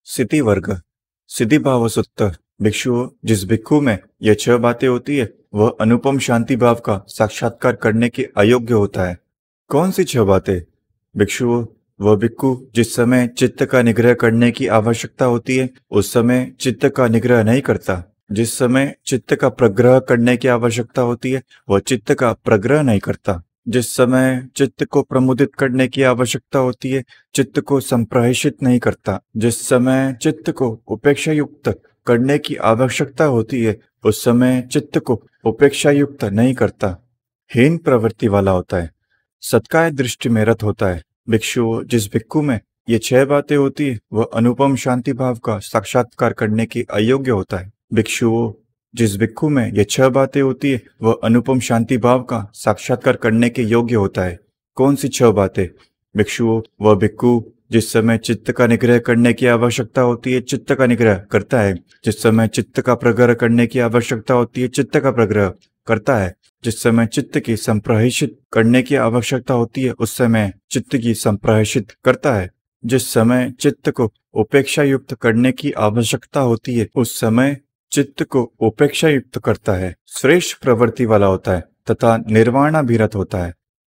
सिद्धि वर्ग। सिद्धि भाव सुत्त। भिक्षु जिस भिक्षु में ये छह बातें होती है वह अनुपम शांति भाव का साक्षात्कार करने के अयोग्य होता है। कौन सी छह बातें? भिक्षु वह भिक्षु जिस समय चित्त का निग्रह करने की आवश्यकता होती है उस समय चित्त का निग्रह नहीं करता। जिस समय चित्त का प्रग्रह करने की आवश्यकता होती है वह चित्त का प्रग्रह नहीं करता। जिस समय चित्त को प्रमुदित करने की आवश्यकता होती है चित्त को संप्रेषित नहीं करता। जिस समय चित्त को उपेक्षा युक्त करने की आवश्यकता होती है उस समय चित्त को उपेक्षा युक्त नहीं करता। हीन प्रवृत्ति वाला होता है, सत्काय दृष्टि में रत होता है। भिक्षु जिस भिक्षु में ये छह बातें होती है वह अनुपम शांति भाव का साक्षात्कार करने के अयोग्य होता है। भिक्षु जिस भिक्षु में ये छह बातें होती है वह अनुपम शांति भाव का साक्षात्कार करने के योग्य होता है। कौन सी छह बातें? भिक्षु वह भिक्षु जिस समय चित्त का निग्रह करने की आवश्यकता होती है चित्त का निग्रह करता है। जिस समय चित्त का प्रग्रह करने की आवश्यकता होती है चित्त का प्रग्रह करता है। जिस समय चित्त की संप्रेषित करने की आवश्यकता होती है उस समय चित्त की संप्रेषित करता है। जिस समय चित्त को उपेक्षा युक्त करने की आवश्यकता होती है उस समय चित्त को उपेक्षा युक्त करता है। श्रेष्ठ प्रवृत्ति वाला होता है तथा निर्वाणाभिरत होता है।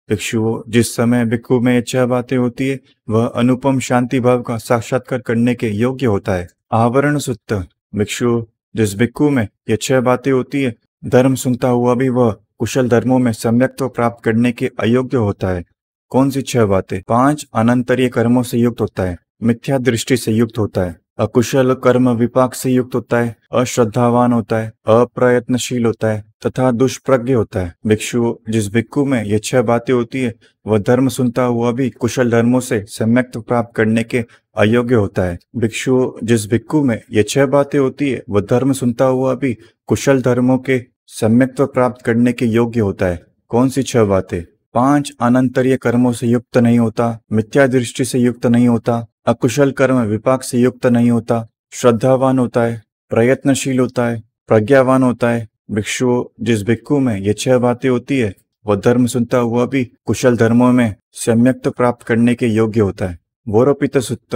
भिक्षु जिस समय भिक्षु में ये छह बातें होती है वह अनुपम शांति भाव का साक्षात्कार करने के योग्य होता है। आवरण सुत्त। भिक्षु जिस भिक्षु में ये छह बातें होती है धर्म सुनता हुआ भी वह कुशल धर्मों में सम्यक्त्व प्राप्त करने के अयोग्य होता है। कौन सी छह बातें? 5 अनंतरीय कर्मों से युक्त होता है, मिथ्या दृष्टि से युक्त होता है, अकुशल कर्म विपाक से युक्त होता है, अश्रद्धावान होता है, अप्रयत्नशील होता है तथा दुष्प्रज्ञ होता है। भिक्षु जिस भिक्षु में ये छह बातें होती है वह धर्म सुनता हुआ भी कुशल धर्मों से सम्यक्त्व प्राप्त करने के अयोग्य होता है। भिक्षु जिस भिक्षु में ये छह बातें होती है वह धर्म सुनता हुआ भी कुशल धर्मों के सम्यक्त्व प्राप्त करने के योग्य होता है। कौन सी छह बातें? 5 अनंतरीय कर्मों से युक्त नहीं होता, मिथ्या दृष्टि से युक्त नहीं होता, अकुशल कर्म विपाक से युक्त नहीं होता, श्रद्धावान होता है, प्रयत्नशील होता है, प्रज्ञावान होता है। भिक्षु जिस भिक्षु में ये छह बातें होती है वह धर्म सुनता हुआ भी कुशल धर्मों में सम्यक्त्व प्राप्त करने के योग्य होता है। वोरोपित सुत्त।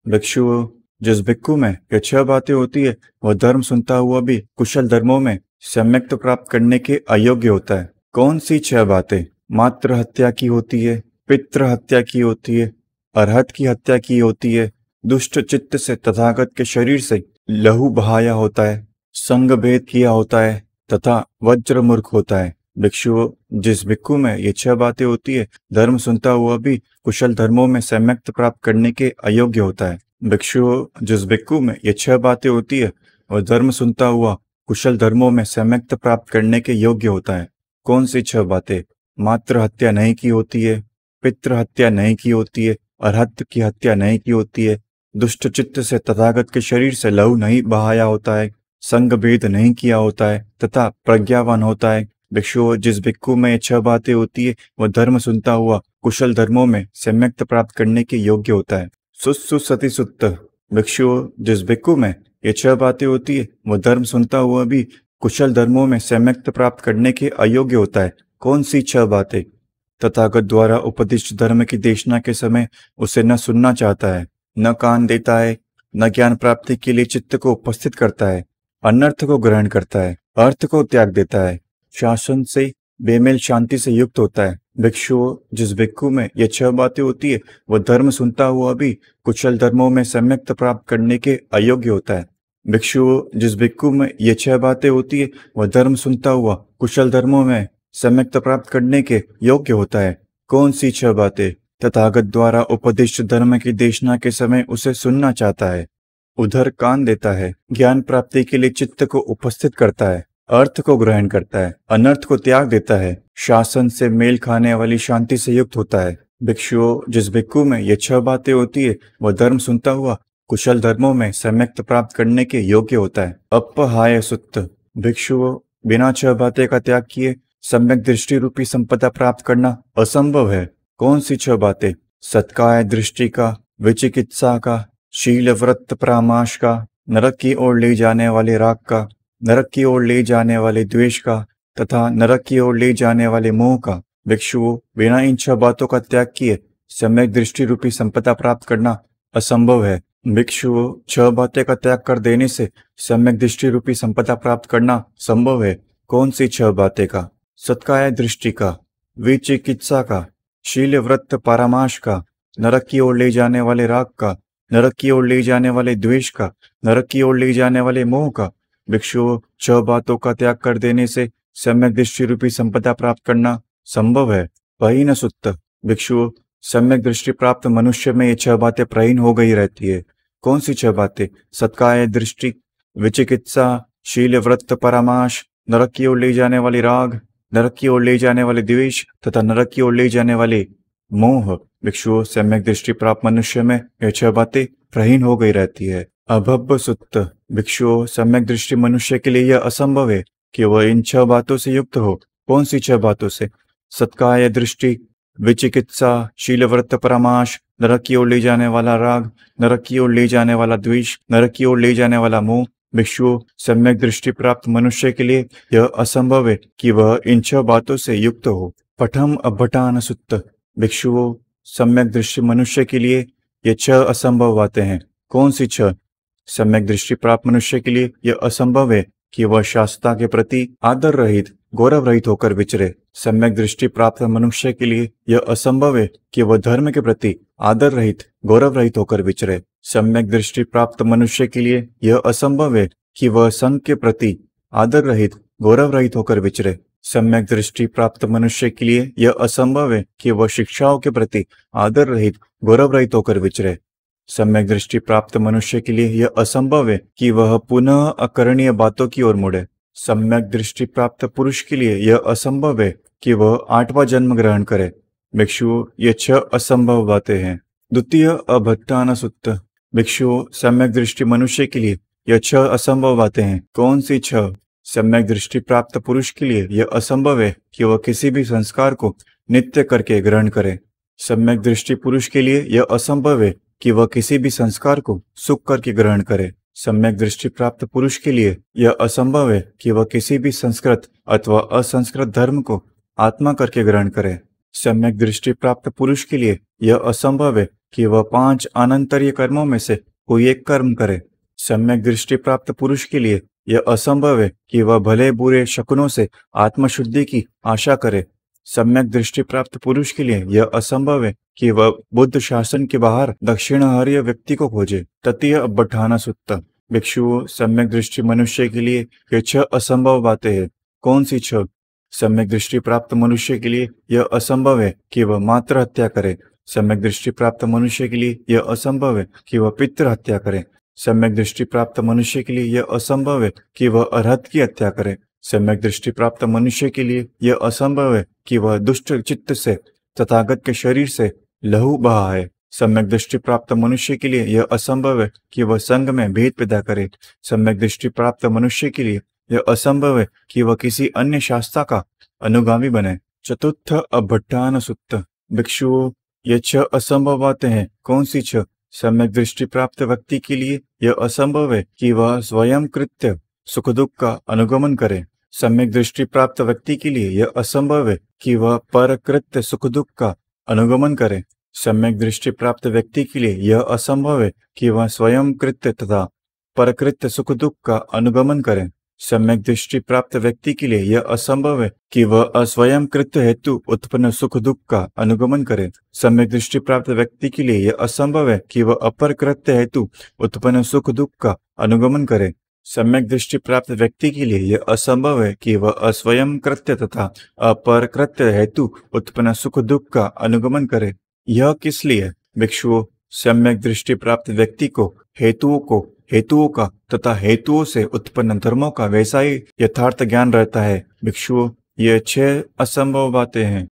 भिक्षु जिस भिक्षु में ये छह बातें होती है वह धर्म सुनता हुआ भी कुशल धर्मों में सम्यक्त्व प्राप्त करने के अयोग्य होता है। कौन सी छह बातें? मातृ हत्या की होती है, पितृ हत्या की होती है, अरहत की हत्या की होती है, दुष्ट चित्त से तथागत के शरीर से लहू बहाया होता है, संग भेद किया होता है तथा वज्र मूर्ख होता है। भिक्षु जिस भिक्षु में ये छह बातें होती है धर्म सुनता हुआ भी कुशल धर्मों में सम्यक्त्व प्राप्त करने के अयोग्य होता है। भिक्षु जिस भिक्षु में ये छह बातें होती है वह धर्म सुनता हुआ कुशल धर्मों में सम्यक्त्व प्राप्त करने के योग्य होता है। कौन सी छह बातें? मातृ हत्या नहीं की होती है, पितृ हत्या नहीं की होती है, अरहत की हत्या नहीं की होती है, दुष्ट चित्त से तथागत के शरीर से लहू नहीं बहाया होता है, संग भेद नहीं किया होता है तथा प्रज्ञावान होता है। भिक्षु जिस भिक्षु में ये छह बातें होती है वह धर्म सुनता हुआ कुशल धर्मों में सम्यक्त्व प्राप्त करने के योग्य होता है। सुसति सुत्त। भिक्षु जिस भिक्षु में ये छह बातें होती है वह धर्म सुनता हुआ भी कुशल धर्मों में सम्यक्त्व प्राप्त करने के अयोग्य होता है। कौन सी छह बातें? तथागत द्वारा उपदिष्ट धर्म की देशना के समय उसे न सुनना चाहता है, न कान देता है, न ज्ञान प्राप्ति के लिए चित्त को उपस्थित करता है, अनर्थ को ग्रहण करता है, अर्थ को त्याग देता है, शासन से बेमेल शांति से युक्त होता है। भिक्षु जिस भिक्षु में ये छह बातें होती है वह धर्म सुनता हुआ भी कुशल धर्मों में सम्यक्त्व प्राप्त करने के अयोग्य होता है। भिक्षु जिस भिक्षु में ये छह बातें होती है वह धर्म सुनता हुआ कुशल धर्मों में सम्यक्त्व प्राप्त करने के योग्य होता है। कौन सी छह बातें? तथागत द्वारा उपदिष्ट धर्म की देशना के समय उसे सुनना चाहता है, उधर कान देता है, ज्ञान प्राप्ति के लिए चित्त को उपस्थित करता है, अर्थ को ग्रहण करता है, अनर्थ को त्याग देता है, शासन से मेल खाने वाली शांति से युक्त होता है। भिक्षु जिस भिक्षु में ये छह बातें होती है वह धर्म सुनता हुआ कुशल धर्मों में सम्यक्त्व प्राप्त करने के योग्य होता है। अपहाय सुत्त। भिक्षु बिना छह बातें का त्याग किए सम्यक दृष्टि रूपी संपदा प्राप्त करना असंभव है। कौन सी छह बातें? सत्काय दृष्टि का, विचिकित्सा का, शील व्रत परामाश का, नरक की ओर ले जाने वाले राग का, नरक की ओर ले जाने वाले द्वेष का तथा नरक की ओर ले जाने वाले मोह का। भिक्षु बिना इन छह बातों का त्याग किए सम्यक दृष्टि रूपी संपदा प्राप्त करना असंभव है। भिक्षुओं, छह बातें का त्याग कर देने से सम्यक दृष्टि रूपी संपदा प्राप्त करना संभव है। कौन सी छह बातें का? सत्काय दृष्टि का, विचिकित्सा का, शील व्रत परामाश का, नरक की ओर ले जाने वाले राग का, नरक की ओर ले जाने वाले द्वेष का, नरक की ओर ले जाने वाले मोह का। भिक्षुओं, छह बातों का त्याग कर देने से सम्यक दृष्टि रूपी संपदा प्राप्त करना संभव है। प्रहीन सुत्त। भिक्षुओं, सम्यक दृष्टि प्राप्त मनुष्य में ये छह बातें प्रहीन हो गई रहती है। कौन सी छह बातें? सत्काय दृष्टि, विचिकित्सा, शील व्रत परामाश, नरक की ओर ले जाने वाले राग, नरक की ओर ले जाने वाले द्वेष तथा नरक की ओर ले जाने वाले मोह। भिक्षुओं, सम्यक दृष्टि प्राप्त मनुष्य में यह छह बातें प्रहीन हो गई रहती है। अभब्ब सुत्त। भिक्षुओं, सम्यक दृष्टि मनुष्य के लिए यह असंभव है कि वह इन छह बातों से युक्त हो। कौन सी छह बातों से? सत्काय दृष्टि, विचिकित्सा, शील व्रत परामाश, नरक की ओर ले जाने वाला राग, नरक की ओर ले जाने वाला द्वेष, नरक की ओर ले जाने वाला मोह। भिक्षुओं, सम्यक दृष्टि प्राप्त मनुष्य के लिए यह असंभव है कि वह इन छह बातों से युक्त हो। पठम अभटान सुत्त। भिक्षुओं, सम्यक दृष्टि मनुष्य के लिए ये छह असंभव बातें हैं। कौन सी छह? सम्यक दृष्टि प्राप्त मनुष्य के लिए यह असंभव है कि वह शास्त्रता के प्रति आदर रहित, गौरव रहित होकर विचरे। सम्यक दृष्टि प्राप्त मनुष्य के लिए यह असंभव है कि वह धर्म के प्रति आदर रहित, गौरव रहित होकर विचरे। सम्यक दृष्टि प्राप्त मनुष्य के लिए यह असंभव है कि वह संघ के प्रति आदर रहित, गौरव रहित होकर विचरे। सम्यक दृष्टि प्राप्त मनुष्य के लिए यह असंभव है कि वह शिक्षाओं के प्रति आदर रहित, गौरव रहित होकर विचरे। सम्यक दृष्टि प्राप्त मनुष्य के लिए यह असंभव है कि वह पुनः अकरणीय बातों की ओर मुड़े। सम्यक दृष्टि प्राप्त पुरुष के लिए यह असंभव है कि वह 8वां जन्म ग्रहण करे। भिक्षुओं, ये छह असंभव बातें हैं। द्वितीय अभट्टान सुत्त। भिक्षुओं, सम्यक दृष्टि मनुष्य के लिए यह छह असंभव बातें हैं। कौन सी छह? सम्यक दृष्टि प्राप्त पुरुष के लिए यह असंभव है कि वह किसी भी संस्कार को नित्य करके ग्रहण करे। सम्यक दृष्टि पुरुष के लिए यह असंभव है कि वह किसी भी संस्कार को सुख करके ग्रहण करे। सम्यक दृष्टि प्राप्त पुरुष के लिए यह असंभव है कि वह किसी भी संस्कृत अथवा असंस्कृत धर्म को आत्मा करके ग्रहण करे। सम्यक दृष्टि प्राप्त पुरुष के लिए यह असंभव है कि वह 5 अनंतरीय कर्मों में से कोई एक कर्म करे। सम्यक दृष्टि प्राप्त पुरुष के लिए यह असंभव है कि वह भले बुरे शकुनों से आत्मशुद्धि की आशा करे। सम्यक दृष्टि प्राप्त पुरुष के लिए यह असंभव है कि वह बुद्ध शासन के बाहर दक्षिणाहार्य व्यक्ति को खोजे। तृतीय अभट्ठान सुत्त। भिक्षुओं, सम्यक दृष्टि मनुष्य के लिए ये छह असंभव बातें हैं। कौन सी छह? सम्यक दृष्टि प्राप्त मनुष्य के लिए यह असंभव है कि वह मातृ हत्या करे। सम्यक दृष्टि प्राप्त मनुष्य के लिए यह असंभव है कि वह पितृ हत्या करे। सम्यक दृष्टि प्राप्त मनुष्य के लिए यह असंभव है कि वह अरहत की हत्या करे। सम्यक दृष्टि प्राप्त मनुष्य के लिए यह असंभव है कि वह दुष्ट चित्त से तथागत के शरीर से लहू बहा है। सम्यक दृष्टि प्राप्त मनुष्य के लिए यह असंभव है कि वह संघ में भेद पैदा करे। सम्यक दृष्टि प्राप्त मनुष्य के लिए यह असंभव है कि वह किसी अन्य शास्त्रा का अनुगामी बने। चतुर्थ अभट्टान सुत्त। भिक्षुओं, ये छह असंभव बातें हैं। कौन सी छह? सम्यक दृष्टि प्राप्त व्यक्ति के लिए यह असंभव है कि वह स्वयं कृत्य सुख दुख का अनुगमन करे। सम्यक दृष्टि प्राप्त व्यक्ति के लिए यह असंभव है कि वह परकृत्य सुख दुख का अनुगमन करे। सम्यक दृष्टि प्राप्त व्यक्ति के लिए यह असंभव है कि वह स्वयं कृत्य तथा परकृत्य सुख दुख का अनुगमन करे। सम्यक दृष्टि प्राप्त व्यक्ति के लिए यह असंभव है कि वह अस्वयं कृत्य हेतु उत्पन्न सुख दुख का अनुगमन करे। सम्यक दृष्टि प्राप्त व्यक्ति के लिए यह असंभव है कि वह अपर कृत्य हेतु उत्पन्न सुख दुख का अनुगमन करे। सम्यक दृष्टि प्राप्त व्यक्ति के लिए यह असंभव है कि वह अस्वयं कृत्य तथा अपर कृत्य हेतु उत्पन्न सुख दुख का अनुगमन करे। यह किस लिए? भिक्षुओं, सम्यक दृष्टि प्राप्त व्यक्ति को हेतुओं का तथा हेतुओं से उत्पन्न धर्मों का वैसा ही यथार्थ ज्ञान रहता है। भिक्षुओं, ये छह असंभव बातें हैं।